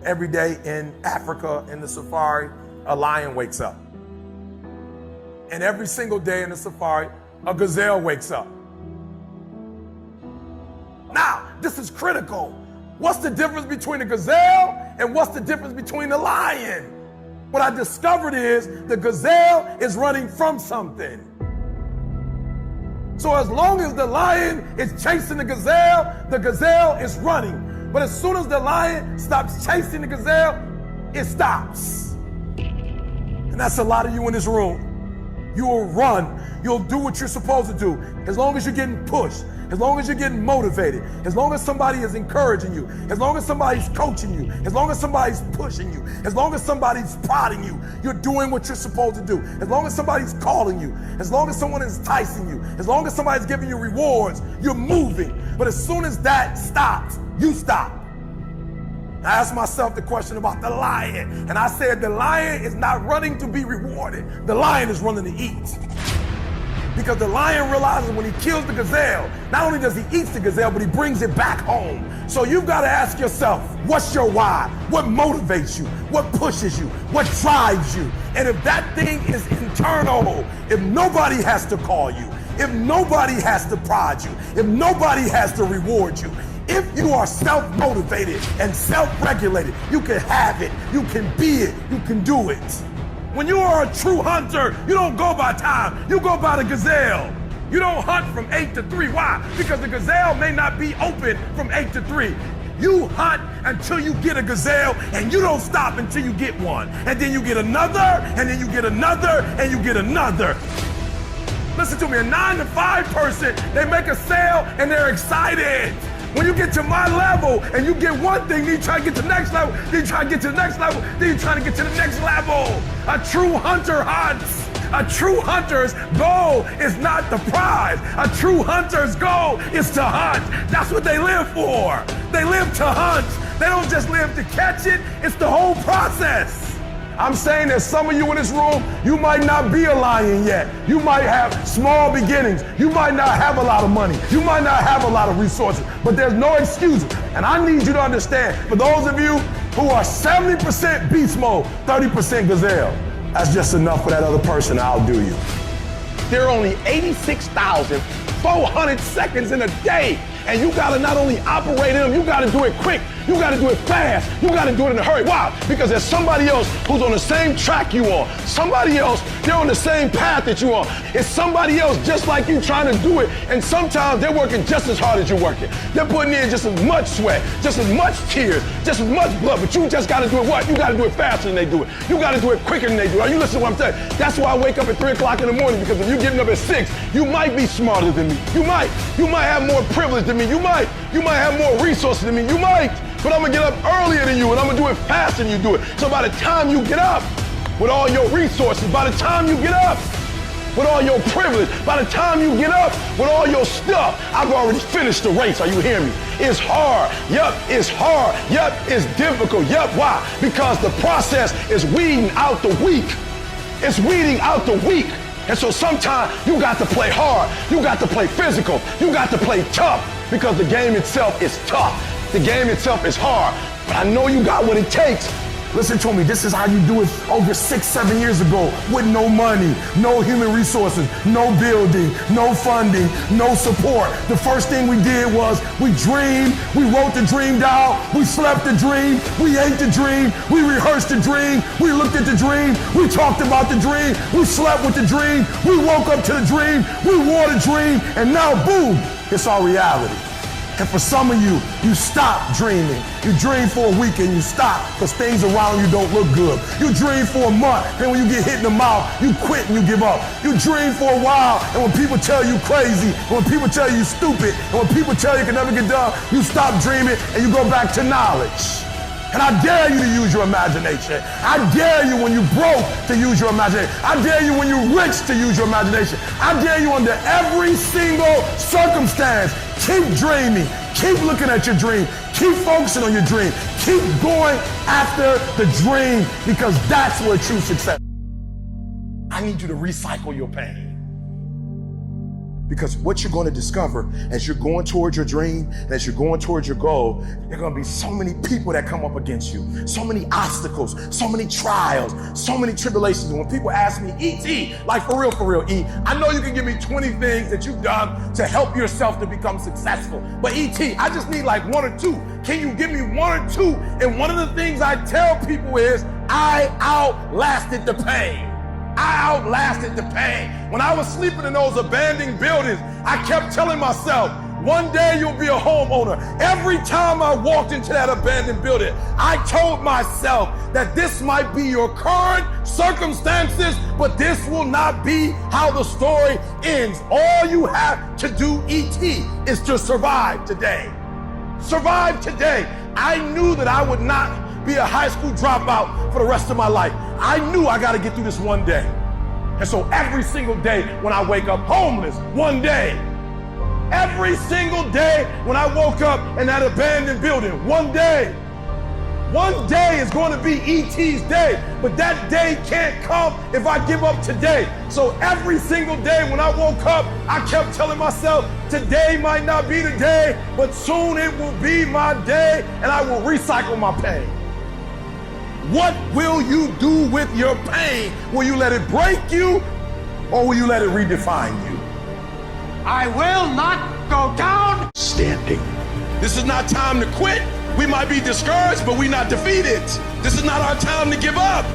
Every day in Africa, in the safari, a lion wakes up. And every single day in the safari, a gazelle wakes up. Now, this is critical. What's the difference between a gazelle and what's the difference between a lion? What I discovered is the gazelle is running from something. So as long as the lion is chasing the gazelle is running. But as soon as the lion stops chasing the gazelle, it stops. And that's a lot of you in this room. You will run. You'll do what you're supposed to do. As long as you're getting pushed, as long as you're getting motivated, as long as somebody is encouraging you, as long as somebody's coaching you, as long as somebody's pushing you, as long as somebody's prodding you, you're doing what you're supposed to do. As long as somebody's calling you, as long as someone is enticing you, as long as somebody's giving you rewards, you're moving. But as soon as that stops, you stop. I asked myself the question about the lion, and I said the lion is not running to be rewarded. The lion is running to eat. Because the lion realizes when he kills the gazelle, not only does he eat the gazelle, but he brings it back home. So you've got to ask yourself, what's your why? What motivates you? What pushes you? What drives you? And if that thing is internal, if nobody has to call you, if nobody has to prod you, if nobody has to reward you, if you are self-motivated and self-regulated, you can have it, you can be it, you can do it. When you are a true hunter, you don't go by time, you go by the gazelle. You don't hunt from 8 to 3. Why? Because the gazelle may not be open from 8 to 3. You hunt until you get a gazelle, and you don't stop until you get one. And then you get another, and then you get another, and you get another. Listen to me, a 9 to 5 person, they make a sale and they're excited. When you get to my level and you get one thing, then you try to get to the next level, then you try to get to the next level, then you try to get to the next level. A true hunter hunts. A true hunter's goal is not the prize. A true hunter's goal is to hunt. That's what they live for. They live to hunt. They don't just live to catch it. It's the whole process. I'm saying that some of you in this room, you might not be a lion yet. You might have small beginnings. You might not have a lot of money. You might not have a lot of resources, but there's no excuses. And I need you to understand, for those of you who are 70% beast mode, 30% gazelle, that's just enough for that other person. I'll do you. There are only 86,400 seconds in a day. And you gotta not only operate in them, you gotta do it quick. You gotta do it fast. You gotta do it in a hurry. Why? Because there's somebody else who's on the same track you are. Somebody else, they're on the same path that you are. It's somebody else just like you trying to do it. And sometimes they're working just as hard as you're working. They're putting in just as much sweat, just as much tears, just as much blood. But you just gotta do it what? You gotta do it faster than they do it. You gotta do it quicker than they do it. Are you listening to what I'm saying? That's why I wake up at 3 o'clock in the morning, because if you're getting up at 6, you might be smarter than me. You might have more privilege than me. You might have more resources than me. You might. But I'm gonna get up earlier than you, and I'm gonna do it faster than you do it. So by the time you get up with all your resources, by the time you get up with all your privilege, by the time you get up with all your stuff, I've already finished the race. Are you hearing me? It's hard. Yup, it's hard. Yup, it's difficult. Yup, why? Because the process is weeding out the weak. It's weeding out the weak. And so sometimes you got to play hard. You got to play physical. You got to play tough, because the game itself is tough. The game itself is hard. But I know you got what it takes. Listen to me, this is how you do it over 6-7 years ago, with no money, no human resources, no building, no funding, no support. The first thing we did was we dreamed, we wrote the dream down, we slept the dream, we ate the dream, we rehearsed the dream, we looked at the dream, we talked about the dream, we slept with the dream, we woke up to the dream, we wore the dream, and now boom, it's our reality. And for some of you, you stop dreaming. You dream for a week and you stop because things around you don't look good. You dream for a month, and when you get hit in the mouth, you quit and you give up. You dream for a while, and when people tell you crazy, and when people tell you stupid, and when people tell you can never get done, you stop dreaming and you go back to knowledge. And I dare you to use your imagination. I dare you when you broke to use your imagination. I dare you when you're rich to use your imagination. I dare you under every single circumstance. Keep dreaming. Keep looking at your dream. Keep focusing on your dream. Keep going after the dream, because that's where true success is. I need you to recycle your pain. Because what you're going to discover as you're going towards your dream, and as you're going towards your goal, there are going to be so many people that come up against you, so many obstacles, so many trials, so many tribulations. And when people ask me, E.T., like for real, E, I know you can give me 20 things that you've done to help yourself to become successful. But E.T., I just need like one or two. Can you give me one or two? And one of the things I tell people is, I outlasted the pain. I outlasted the pain. When I was sleeping in those abandoned buildings, I kept telling myself, one day you'll be a homeowner. Every time I walked into that abandoned building, I told myself that this might be your current circumstances, but this will not be how the story ends. All you have to do, E.T., is to survive today. Survive today. I knew that I would not be a high school dropout for the rest of my life. I knew I got to get through this one day. And so every single day when I wake up homeless, one day. Every single day when I woke up in that abandoned building, one day. One day is going to be E.T.'s day, but that day can't come if I give up today. So every single day when I woke up, I kept telling myself, today might not be the day, but soon it will be my day, and I will recycle my pain. What will you do with your pain? Will you let it break you, or will you let it redefine you? I will not go down Standing. This is not time to quit. We might be discouraged, but we're not defeated. This is not our time to give up.